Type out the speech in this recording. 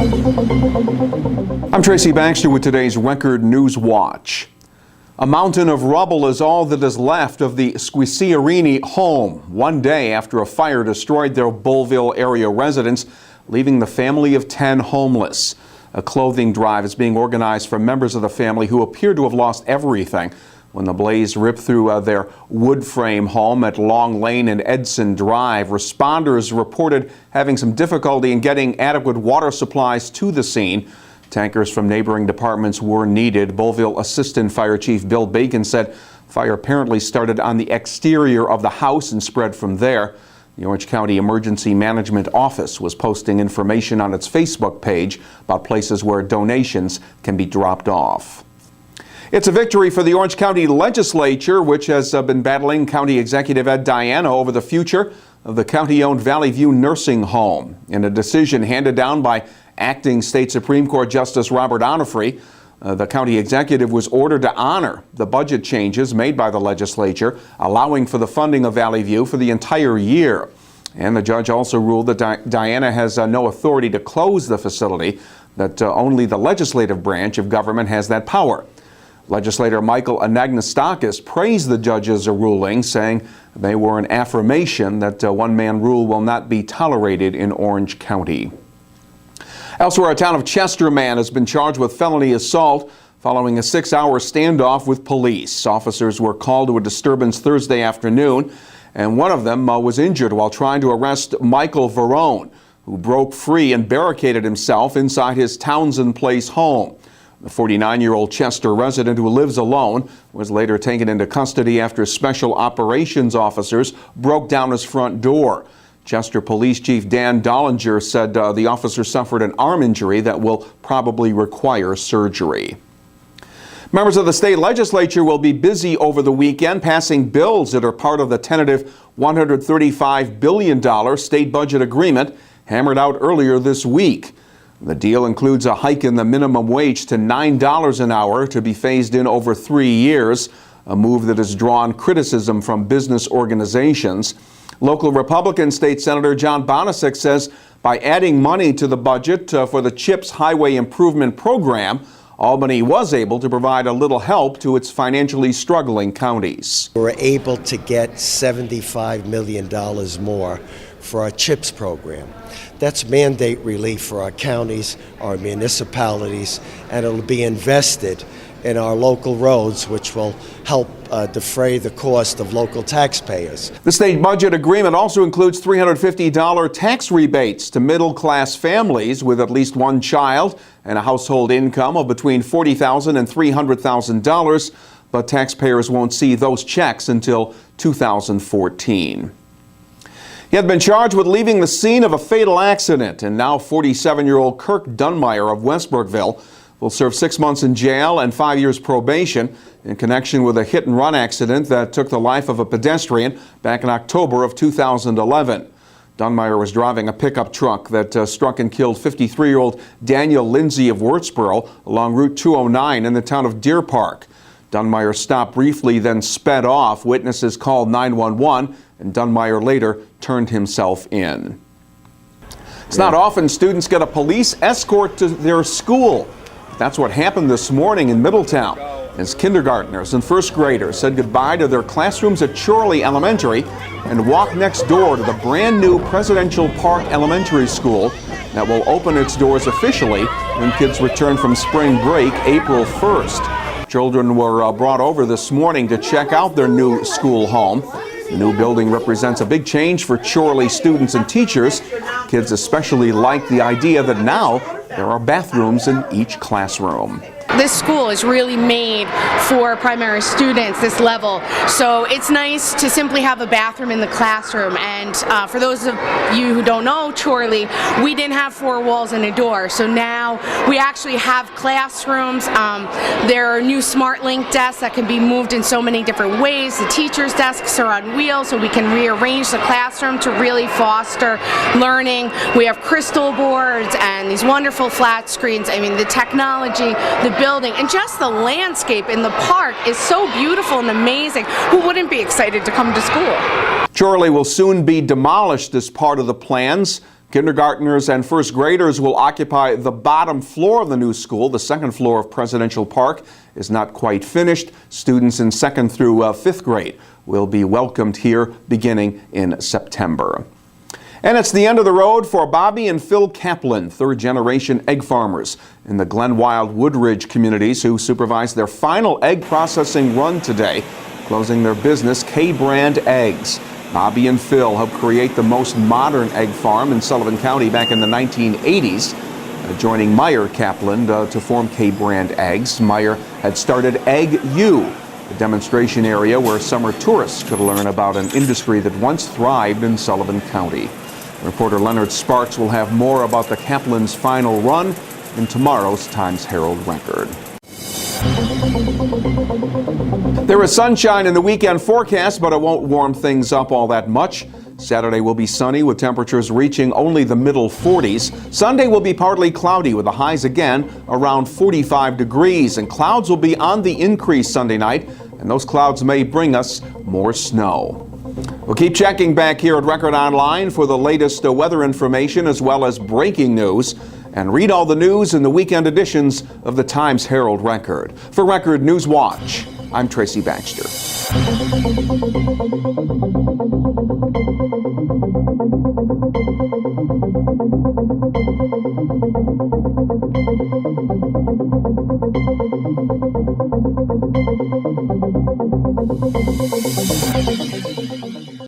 I'm Tracy Baxter with today's Record Newswatch. A mountain of rubble is all that is left of the Squiciarini home, one day after a fire destroyed their Bullville area residence, leaving the family of 10 homeless. A clothing drive is being organized for members of the family who appear to have lost everything when the blaze ripped through their wood frame home at Long Lane and Edson Drive. Responders reported having some difficulty in getting adequate water supplies to the scene. Tankers from neighboring departments were needed. Bullville Assistant Fire Chief Bill Bacon said fire apparently started on the exterior of the house and spread from there. The Orange County Emergency Management Office was posting information on its Facebook page about places where donations can be dropped off. It's a victory for the Orange County Legislature, which has been battling County Executive Ed Diana over the future of the county-owned Valley View Nursing Home. In a decision handed down by Acting State Supreme Court Justice Robert Onufry, the county executive was ordered to honor the budget changes made by the legislature, allowing for the funding of Valley View for the entire year. And the judge also ruled that Diana has no authority to close the facility, that only the legislative branch of government has that power. Legislator Michael Anagnostakis praised the judge's ruling, saying they were an affirmation that one-man rule will not be tolerated in Orange County. Elsewhere, a town of Chester man has been charged with felony assault following a 6-hour standoff with police. Officers were called to a disturbance Thursday afternoon, and one of them was injured while trying to arrest Michael Verone, who broke free and barricaded himself inside his Townsend Place home. The 49-year-old Chester resident who lives alone was later taken into custody after special operations officers broke down his front door. Chester Police Chief Dan Dollinger said the officer suffered an arm injury that will probably require surgery. Members of the state legislature will be busy over the weekend passing bills that are part of the tentative $135 billion state budget agreement hammered out earlier this week. The deal includes a hike in the minimum wage to $9 an hour to be phased in over 3 years, a move that has drawn criticism from business organizations. Local Republican State Senator John Bonisic says by adding money to the budget for the CHIPS Highway Improvement Program, Albany was able to provide a little help to its financially struggling counties. We're able to get $75 million more for our CHIPS program. That's mandate relief for our counties, our municipalities, and it'll be invested in our local roads, which will help defray the cost of local taxpayers. The state budget agreement also includes $350 tax rebates to middle-class families with at least one child and a household income of between $40,000 and $300,000, but taxpayers won't see those checks until 2014. He had been charged with leaving the scene of a fatal accident, and now 47-year-old Kirk Dunmeyer of Westbrookville will serve 6 months in jail and 5 years probation in connection with a hit-and-run accident that took the life of a pedestrian back in October of 2011. Dunmeyer was driving a pickup truck that struck and killed 53-year-old Daniel Lindsay of Wurtsboro along Route 209 in the town of Deer Park. Dunmeyer stopped briefly, then sped off. Witnesses called 911, and Dunmeyer later turned himself in. It's not often students get a police escort to their school. That's what happened this morning in Middletown as kindergartners and first graders said goodbye to their classrooms at Chorley Elementary and walked next door to the brand new Presidential Park Elementary School that will open its doors officially when kids return from spring break April 1st. Children were brought over this morning to check out their new school home. The new building represents a big change for Chorley students and teachers. Kids especially like the idea that now there are bathrooms in each classroom. This school is really made for primary students, this level, so it's nice to simply have a bathroom in the classroom. And for those of you who don't know Chorley, we didn't have 4 walls and a door, so now we actually have classrooms. There are new SmartLink desks that can be moved in so many different ways. The teachers' desks are on wheels, so we can rearrange the classroom to really foster learning. We have crystal boards and these wonderful flat screens. I mean, the technology, the building, and just the landscape in the park is so beautiful and amazing. Who wouldn't be excited to come to school? Chorley will soon be demolished as part of the plans Kindergartners and first graders will occupy the bottom floor of the new school. The second floor of Presidential Park is not quite finished. Students in 2nd through 5th grade will be welcomed here beginning in September. And it's the end of the road for Bobby and Phil Kaplan, third-generation egg farmers in the Glenwild Woodridge communities who supervised their final egg processing run today, closing their business, K-Brand Eggs. Bobby and Phil helped create the most modern egg farm in Sullivan County back in the 1980s, joining Meyer Kaplan to form K-Brand Eggs. Meyer had started Egg U, a demonstration area where summer tourists could learn about an industry that once thrived in Sullivan County. Reporter Leonard Sparks will have more about the Kaplan's final run in tomorrow's Times-Herald Record. There is sunshine in the weekend forecast, but it won't warm things up all that much. Saturday will be sunny with temperatures reaching only the middle 40s. Sunday will be partly cloudy with the highs again around 45 degrees, and clouds will be on the increase Sunday night, and those clouds may bring us more snow. We'll keep checking back here at Record Online for the latest weather information as well as breaking news. And read all the news in the weekend editions of the Times-Herald Record. For Record Newswatch, I'm Tracy Baxter.